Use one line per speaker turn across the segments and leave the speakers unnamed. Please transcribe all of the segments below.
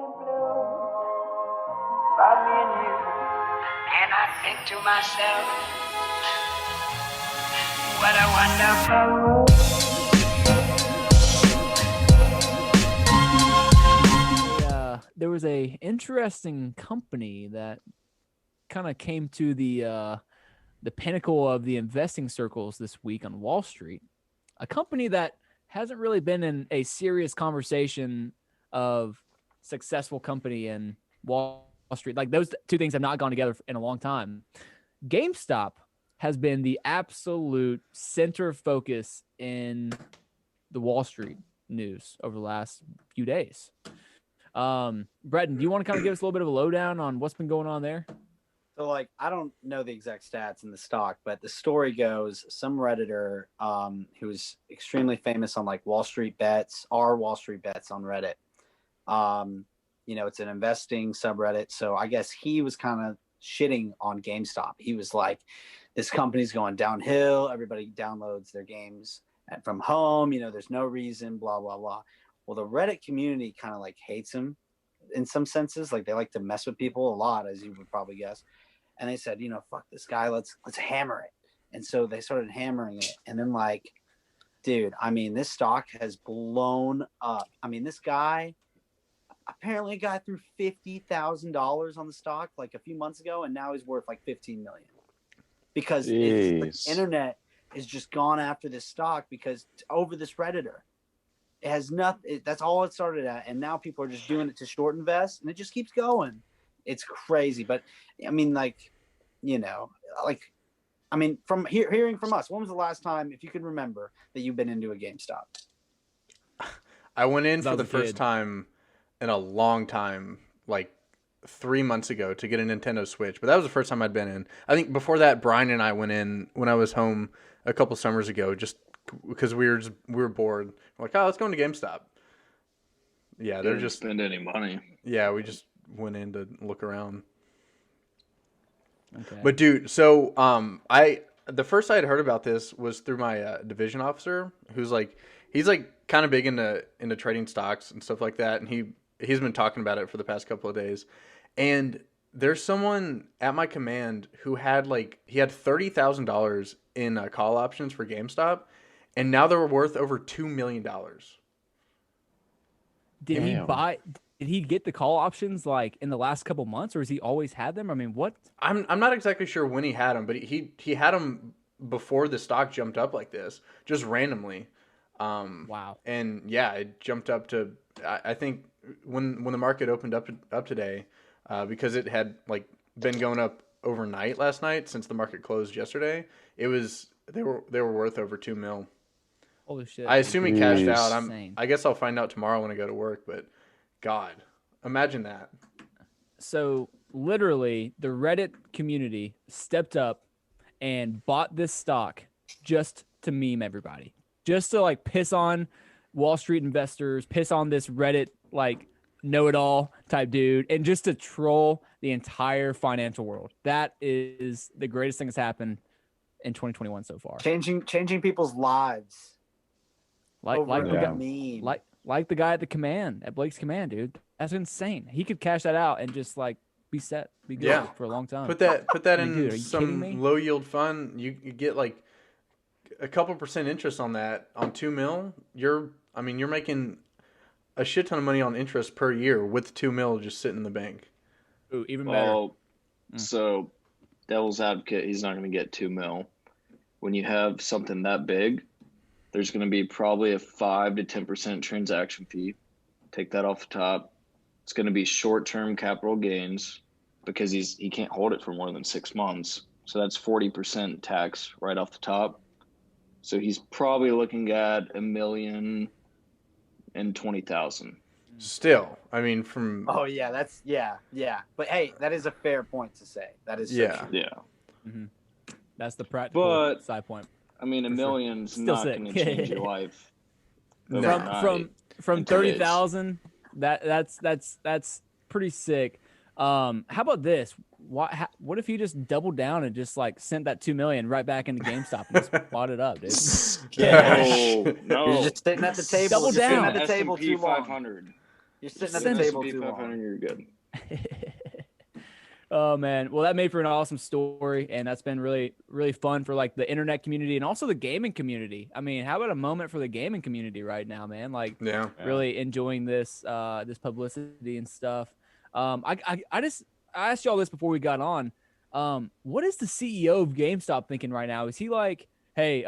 About me and you, and I think to myself, what a wonderful world.
There was a interesting company that kind of came to the pinnacle of the investing circles this week on Wall Street. A company that hasn't really been in a serious conversation of successful company in Wall Street. Like those two things have not gone together in a long time. GameStop has been the absolute center of focus in the Wall Street news over the last few days. Breton, do you want to kind of give us a little bit of a lowdown on what's been going on there?
So, like, I don't know the exact stats in the stock, but the story goes some Redditor who's extremely famous on like Wall Street Bets, Wall Street Bets on Reddit. It's an investing subreddit. So I guess he was kind of shitting on GameStop. He was like, this company's going downhill. Everybody downloads their games from home. There's no reason, blah, blah, blah. Well, the Reddit community kind of like hates him in some senses. Like they like to mess with people a lot, as you would probably guess. And they said, fuck this guy. Let's hammer it. And so they started hammering it. And then like, dude, this stock has blown up. This guy apparently got through $50,000 on the stock like a few months ago. And now he's worth like 15 million because the internet is just gone after this stock because over this Redditor. It has nothing. That's all it started at, and now people are just doing it to short invest, and it just keeps going. It's crazy, but from hearing from us, when was the last time, if you can remember, that you've been into a GameStop?
I went in for the first time in a long time, like 3 months ago, to get a Nintendo Switch, but that was the first time I'd been in. I think before that, Brian and I went in when I was home a couple summers ago, just because we were bored. We're like, let's go into GameStop. Yeah, they're just
spend any money.
Yeah, we just went in to look around.
Okay.
But dude, so the first I had heard about this was through my division officer, who's like, he's like kind of big into trading stocks and stuff like that, and he's been talking about it for the past couple of days. And there's someone at my command who had $30,000 in call options for GameStop. And now they're worth over $2 million.
Did he get the call options like in the last couple months, or has he always had them? What?
I'm not exactly sure when he had them, but he had them before the stock jumped up like this, just randomly.
Wow.
And yeah, it jumped up to, I think when the market opened up today, because it had like been going up overnight last night since the market closed yesterday, they were worth over 2 mil.
Holy shit.
I assume he cashed out. I guess I'll find out tomorrow when I go to work, but God, imagine that.
So literally the Reddit community stepped up and bought this stock just to meme everybody, just to like piss on Wall Street investors, piss on this Reddit like know-it-all type dude, and just to troll the entire financial world. That is the greatest thing that's happened in 2021 so far.
Changing people's lives.
Like the guy at the command, at Blake's command, dude. That's insane. He could cash that out and just like be good for a long time.
Put that in
dude,
some low yield fund. You get like a couple percent interest on that on 2 mil. You're making a shit ton of money on interest per year with 2 mil just sitting in the bank.
Ooh, even better.
So devil's advocate, he's not going to get 2 mil. When you have something that big, there's going to be probably a 5 to 10% transaction fee. Take that off the top. It's going to be short-term capital gains because he can't hold it for more than 6 months. So that's 40% tax right off the top. So he's probably looking at $1,020,000.
Still,
Oh yeah, But hey, that is a fair point to say. That is
Yeah.
Mm-hmm. That's the practical side point.
$1 million's not going to change your life.
From 30,000, that's pretty sick. How about this? What if you just doubled down and just like sent that 2 million right back into GameStop and just bought it up, dude?
No.
You're just sitting at the table.
Double down.
At the table too long.
500.
You're sitting at
Send
the
it.
table
S&P
too
500,
long.
you're good.
Oh man, well that made for an awesome story, and that's been really, really fun for like the internet community and also the gaming community. I mean, how about a moment for the gaming community right now, man? Like,
Yeah.
really enjoying this this publicity and stuff. I asked y'all this before we got on. What is the CEO of GameStop thinking right now? Is he like, hey,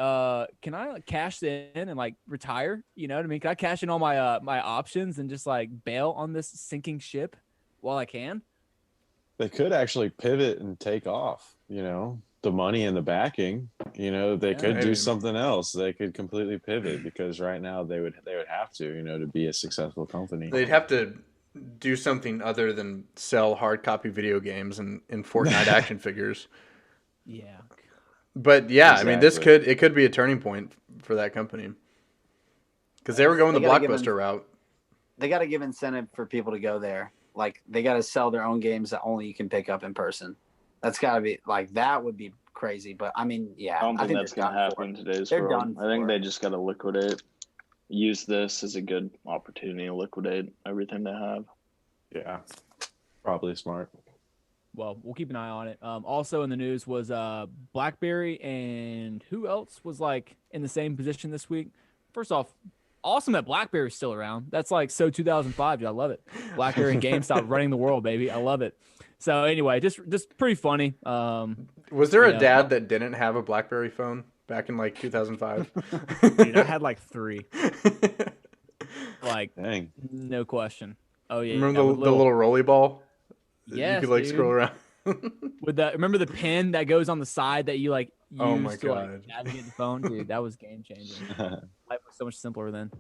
can I like, cash in and like retire? You know what I mean? Can I cash in all my my options and just like bail on this sinking ship while I can?
They could actually pivot and take off, the money and the backing, they
Yeah.
could
Maybe.
do something else. They could completely pivot because right now they would have to be a successful company.
They'd have to do something other than sell hard copy video games and Fortnite action figures.
Yeah.
But yeah, I mean,
Exactly.
it could be a turning point for that company because they were going the
They gotta give
blockbuster route.
They got to give incentive for people to go there. Like they got to sell their own games that only you can pick up in person. That's got to be like that would be crazy. But I mean, yeah,
I don't think that's
they're
going to
done
happen
for.
in today's
They're
world.
done
I think
for.
they just got to liquidate. Use this as a good opportunity to liquidate everything they have.
Yeah, probably smart.
Well, we'll keep an eye on it. Also in the news was BlackBerry, and who else was like in the same position this week? First off, awesome that BlackBerry's still around. That's like so 2005. Dude, I love it. BlackBerry and GameStop running the world, baby. I love it. So anyway, just pretty funny.
Was there a
yeah.
dad that didn't have a BlackBerry phone back in like 2005?
Dude, I had like 3. Like,
Dang.
no question. Oh yeah.
Remember
yeah,
the
with
little rolly ball?
Yes,
You could like
dude.
scroll around.
With the remember the pin that goes on the side that you like use
Oh my
to like
God.
navigate the phone, dude. That was game changing. Life was so much simpler then.